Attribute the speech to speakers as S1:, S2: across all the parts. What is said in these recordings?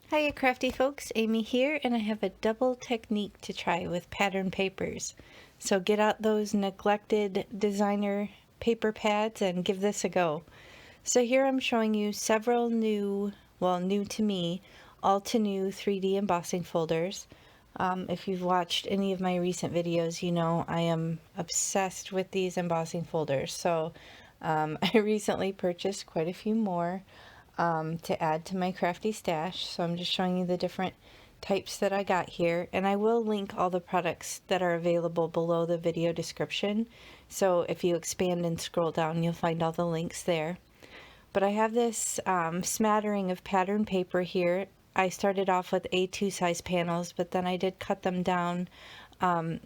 S1: Hiya crafty folks, Amy here, and I have a double technique to try with pattern papers. So get out those neglected designer paper pads and give this a go. So here I'm showing you several new to me, altenew 3D embossing folders. If you've watched any of my recent videos, you know I am obsessed with these embossing folders. So I recently purchased quite a few more to add to my crafty stash. So I'm just showing you the different types that I got here, and I will link all the products that are available below the video description. So if you expand and scroll down, you'll find all the links there. But I have this smattering of pattern paper here. I started off with A2 size panels, but then I did cut them down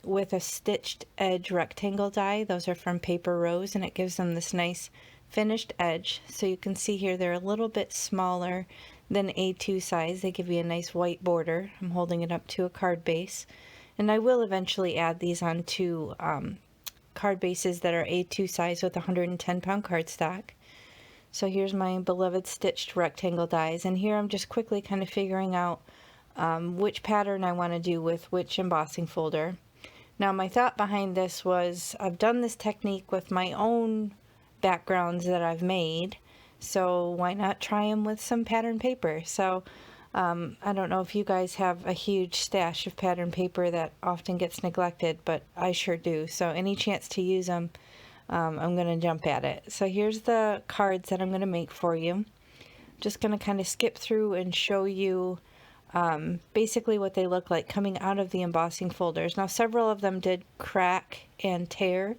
S1: with a stitched edge rectangle die. Those are from Paper Rose, and it gives them this nice finished edge. So you can see here they're a little bit smaller than A2 size. They give you a nice white border. I'm holding it up to a card base, and I will eventually add these onto card bases that are A2 size with 110-pound cardstock. So here's my beloved stitched rectangle dies, and here I'm just quickly kind of figuring out which pattern I want to do with which embossing folder. Now my thought behind this was I've done this technique with my own backgrounds that I've made, so why not try them with some pattern paper? So I don't know if you guys have a huge stash of pattern paper that often gets neglected, but I sure do. So any chance to use them, I'm going to jump at it. So here's the cards that I'm going to make for you. Just going to kind of skip through and show you basically what they look like coming out of the embossing folders. Now several of them did crack and tear.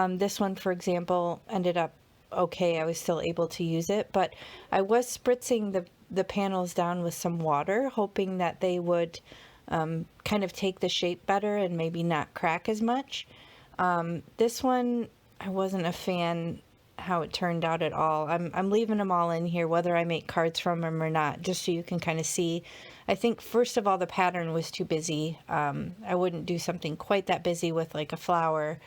S1: This one, for example, ended up okay. I was still able to use it, but I was spritzing the panels down with some water, hoping that they would kind of take the shape better and maybe not crack as much. This one, I wasn't a fan how it turned out at all. I'm leaving them all in here, whether I make cards from them or not, just so you can kind of see. I think, first of all, the pattern was too busy. I wouldn't do something quite that busy with like a flower.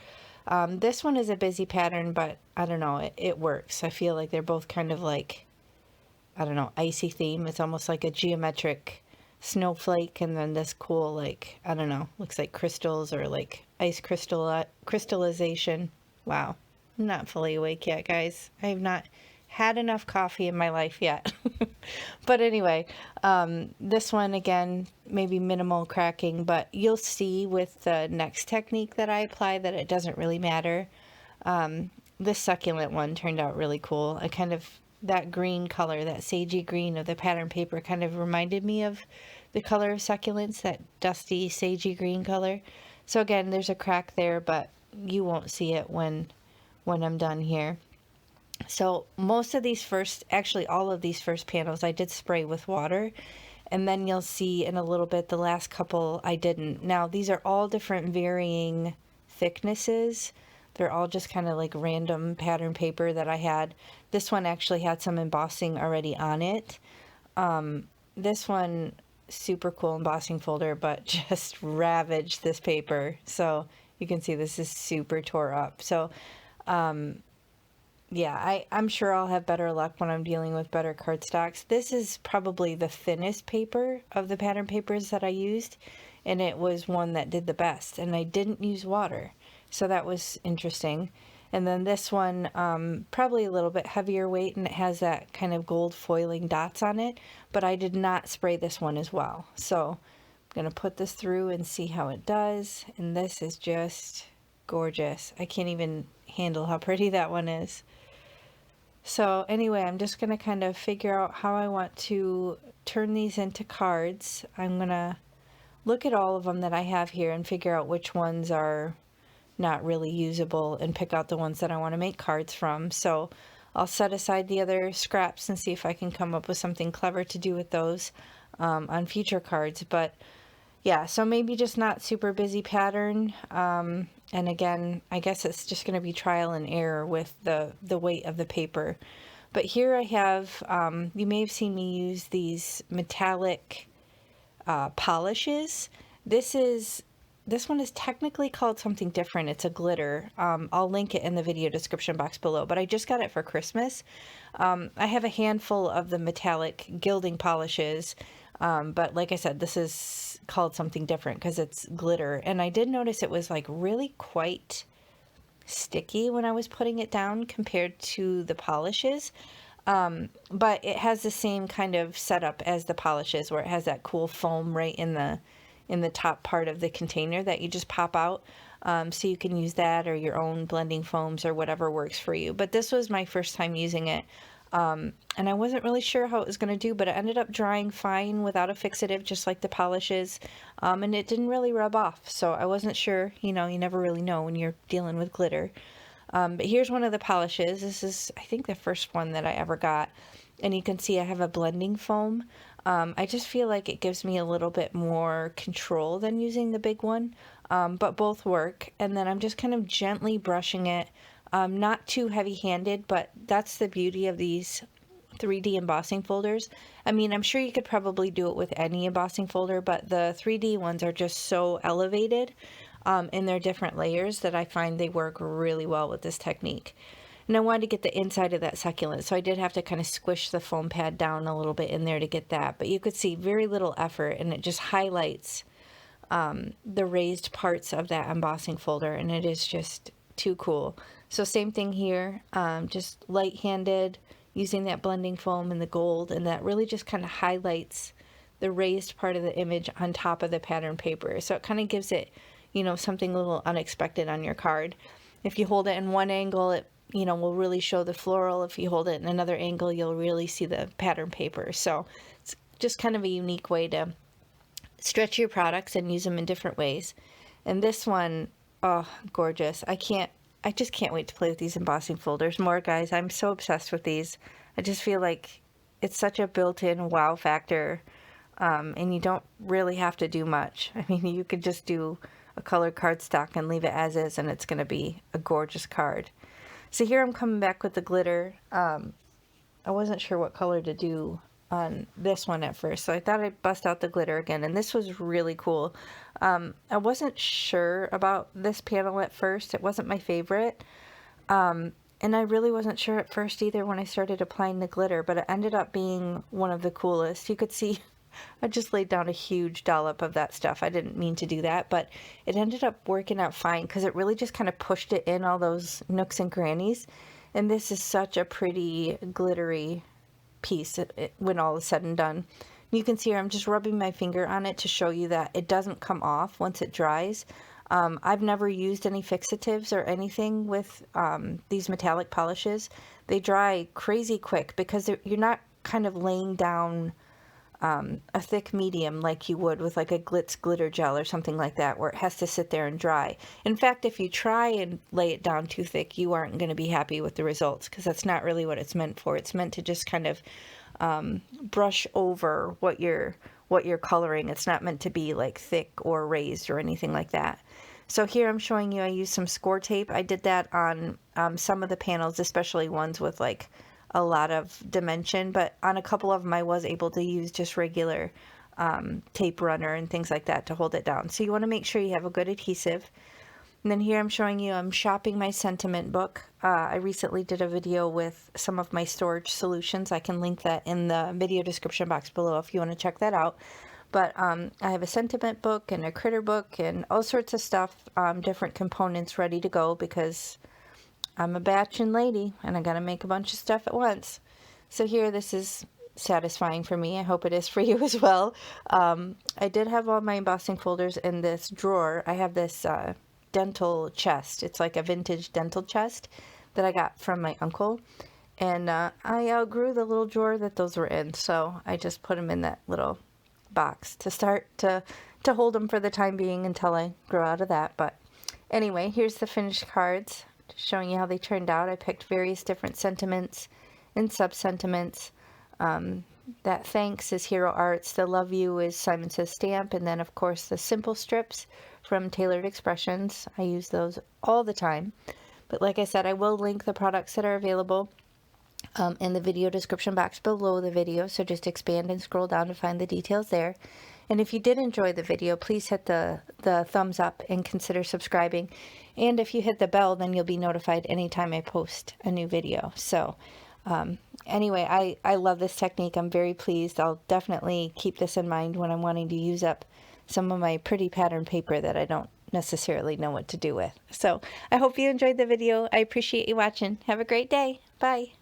S1: This one is a busy pattern, but I don't know, it works. I feel like they're both kind of like, I don't know, icy theme. It's almost like a geometric snowflake, and then this cool, like, I don't know, looks like crystals or like ice crystallization. Wow, I'm not fully awake yet, guys. I have not had enough coffee in my life yet. But anyway, this one, again, maybe minimal cracking, but you'll see with the next technique that I apply that it doesn't really matter. This succulent one turned out really cool. I kind of, that green color, that sagey green of the pattern paper kind of reminded me of the color of succulents, that dusty sagey green color. So again, there's a crack there, but you won't see it when I'm done here. So most of these actually all of these first panels I did spray with water, and then you'll see in a little bit the last couple I didn't. Now these are all different varying thicknesses. They're all just kind of like random pattern paper that I had. This one actually had some embossing already on it. This one, super cool embossing folder, but just ravaged this paper. So you can see this is super tore up. So yeah, I'm sure I'll have better luck when I'm dealing with better cardstocks. This is probably the thinnest paper of the pattern papers that I used, and it was one that did the best, and I didn't use water. So that was interesting. And then this one, probably a little bit heavier weight, and it has that kind of gold foiling dots on it, but I did not spray this one as well. So I'm going to put this through and see how it does, and this is just gorgeous. I can't even handle how pretty that one is. So anyway, I'm just going to kind of figure out how I want to turn these into cards. I'm going to look at all of them that I have here and figure out which ones are not really usable and pick out the ones that I want to make cards from. So I'll set aside the other scraps and see if I can come up with something clever to do with those on future cards. But yeah, so maybe just not super busy pattern. And again, I guess it's just going to be trial and error with the weight of the paper. But here I have, you may have seen me use these metallic polishes. This one is technically called something different. It's a glitter. I'll link it in the video description box below, but I just got it for Christmas. I have a handful of the metallic gilding polishes. But like I said, this is called something different because it's glitter. And I did notice it was like really quite sticky when I was putting it down compared to the polishes. But it has the same kind of setup as the polishes, where it has that cool foam right in the top part of the container that you just pop out. So you can use that or your own blending foams or whatever works for you. But this was my first time using it. And I wasn't really sure how it was going to do, but it ended up drying fine without a fixative, just like the polishes. And it didn't really rub off. So I wasn't sure, you never really know when you're dealing with glitter. But here's one of the polishes. This is, I think, the first one that I ever got. And you can see I have a blending foam. I just feel like it gives me a little bit more control than using the big one. But both work. And then I'm just kind of gently brushing it. Not too heavy-handed, but that's the beauty of these 3D embossing folders. I mean, I'm sure you could probably do it with any embossing folder, but the 3D ones are just so elevated in their different layers that I find they work really well with this technique. And I wanted to get the inside of that succulent, so I did have to kind of squish the foam pad down a little bit in there to get that. But you could see very little effort, and it just highlights the raised parts of that embossing folder, and it is just too cool. So same thing here, just light-handed, using that blending foam and the gold, and that really just kind of highlights the raised part of the image on top of the pattern paper. So it kind of gives it, something a little unexpected on your card. If you hold it in one angle, it, will really show the floral. If you hold it in another angle, you'll really see the pattern paper. So it's just kind of a unique way to stretch your products and use them in different ways. And this one, oh, gorgeous. I just can't wait to play with these embossing folders more, guys. I'm so obsessed with these. I just feel like it's such a built-in wow factor, and you don't really have to do much. I mean, you could just do a colored cardstock and leave it as is, and it's going to be a gorgeous card. So here I'm coming back with the glitter. I wasn't sure what color to do on this one at first, so I thought I'd bust out the glitter again, and this was really cool. I wasn't sure about this panel at first. It wasn't my favorite, and I really wasn't sure at first either when I started applying the glitter, but it ended up being one of the coolest. You could see I just laid down a huge dollop of that stuff. I didn't mean to do that, but it ended up working out fine because it really just kind of pushed it in all those nooks and crannies, and this is such a pretty glittery piece when all is said and done. You can see here I'm just rubbing my finger on it to show you that it doesn't come off once it dries. I've never used any fixatives or anything with these metallic polishes. They dry crazy quick because you're not kind of laying down a thick medium like you would with like a glitz glitter gel or something like that, where it has to sit there and dry. In fact, if you try and lay it down too thick, you aren't going to be happy with the results, because that's not really what it's meant for. It's meant to just kind of brush over what you're coloring. It's not meant to be like thick or raised or anything like that. So here I'm showing you I used some score tape. I did that on some of the panels, especially ones with like a lot of dimension, but on a couple of them I was able to use just regular tape runner and things like that to hold it down. So you want to make sure you have a good adhesive. And then here I'm showing you I'm shopping my sentiment book. I recently did a video with some of my storage solutions. I can link that in the video description box below if you want to check that out. But I have a sentiment book and a critter book and all sorts of stuff, different components ready to go, because I'm a batching lady and I gotta make a bunch of stuff at once. So here, this is satisfying for me. I hope it is for you as well. I did have all my embossing folders in this drawer. I have this dental chest. It's like a vintage dental chest that I got from my uncle. And I outgrew the little drawer that those were in, so I just put them in that little box to start to hold them for the time being until I grow out of that. But anyway, here's the finished cards, just showing you how they turned out. I picked various different sentiments and sub-sentiments. That thanks is Hero Arts, the love you is Simon Says Stamp, and then of course the simple strips from Tailored Expressions. I use those all the time. But like I said, I will link the products that are available in the video description box below the video, so just expand and scroll down to find the details there. And if you did enjoy the video, please hit the thumbs up and consider subscribing. And if you hit the bell, then you'll be notified anytime I post a new video. So anyway, I love this technique. I'm very pleased. I'll definitely keep this in mind when I'm wanting to use up some of my pretty pattern paper that I don't necessarily know what to do with. So I hope you enjoyed the video. I appreciate you watching. Have a great day. Bye.